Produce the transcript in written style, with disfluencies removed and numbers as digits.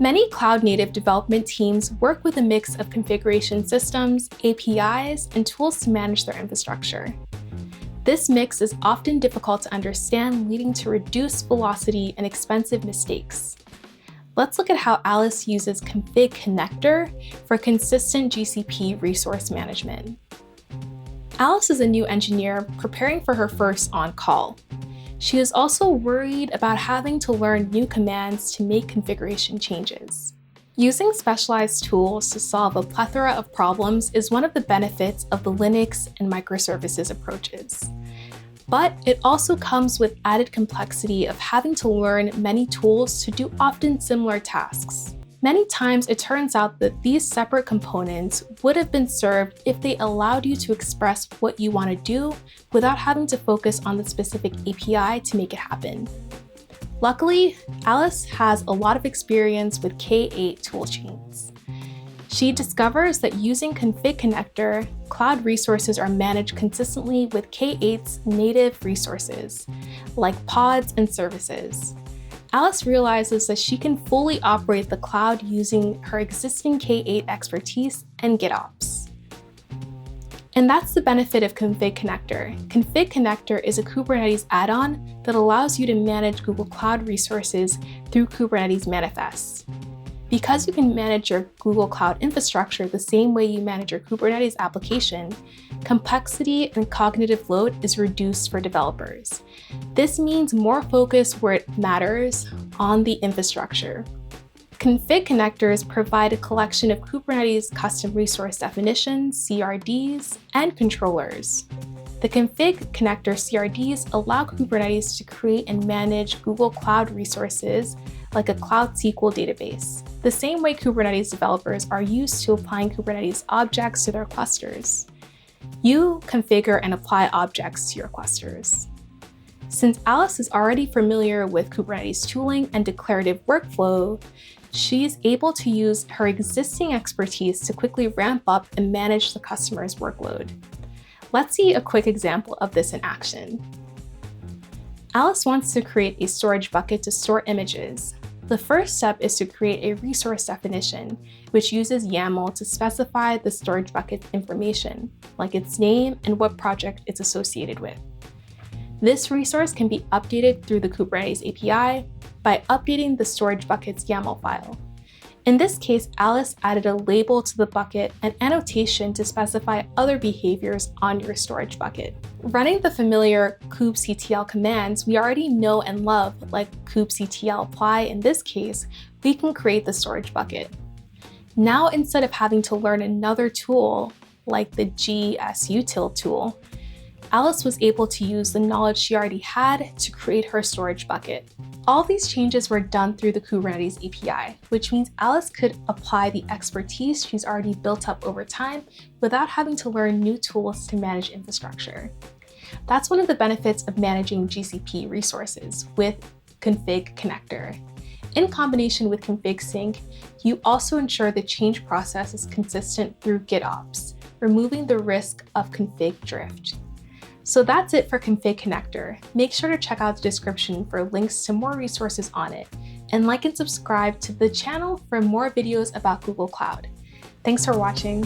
Many cloud-native development teams work with a mix of configuration systems, APIs, and tools to manage their infrastructure. This mix is often difficult to understand, leading to reduced velocity and expensive mistakes. Let's look at how Alice uses Config Connector for consistent GCP resource management. Alice is a new engineer preparing for her first on-call. She is also worried about having to learn new commands to make configuration changes. Using specialized tools to solve a plethora of problems is one of the benefits of the Linux and microservices approaches. But it also comes with added complexity of having to learn many tools to do often similar tasks. Many times it turns out that these separate components would have been served if they allowed you to express what you want to do without having to focus on the specific API to make it happen. Luckily, Alice has a lot of experience with K8 toolchains. She discovers that using Config Connector, cloud resources are managed consistently with K8's native resources, like pods and services. Alice realizes that she can fully operate the cloud using her existing K8 expertise and GitOps. And that's the benefit of Config Connector. Config Connector is a Kubernetes add-on that allows you to manage Google Cloud resources through Kubernetes manifests. Because you can manage your Google Cloud infrastructure the same way you manage your Kubernetes application, complexity and cognitive load is reduced for developers. This means more focus where it matters, on the infrastructure. Config connectors provide a collection of Kubernetes custom resource definitions, CRDs, and controllers. The Config Connector CRDs allow Kubernetes to create and manage Google Cloud resources like a Cloud SQL database, the same way Kubernetes developers are used to applying Kubernetes objects to their clusters. You configure and apply objects to your clusters. Since Alice is already familiar with Kubernetes tooling and declarative workflow, she's able to use her existing expertise to quickly ramp up and manage the customer's workload. Let's see a quick example of this in action. Alice wants to create a storage bucket to store images. The first step is to create a resource definition, which uses YAML to specify the storage bucket's information, like its name and what project it's associated with. This resource can be updated through the Kubernetes API by updating the storage bucket's YAML file. In this case, Alice added a label to the bucket and annotation to specify other behaviors on your storage bucket. Running the familiar kubectl commands we already know and love, like kubectl apply in this case, we can create the storage bucket. Now, instead of having to learn another tool, like the gsutil tool, Alice was able to use the knowledge she already had to create her storage bucket. All these changes were done through the Kubernetes API, which means Alice could apply the expertise she's already built up over time without having to learn new tools to manage infrastructure. That's one of the benefits of managing GCP resources with Config Connector. In combination with Config Sync, you also ensure the change process is consistent through GitOps, removing the risk of config drift. So that's it for Config Connector. Make sure to check out the description for links to more resources on it, and like and subscribe to the channel for more videos about Google Cloud. Thanks for watching.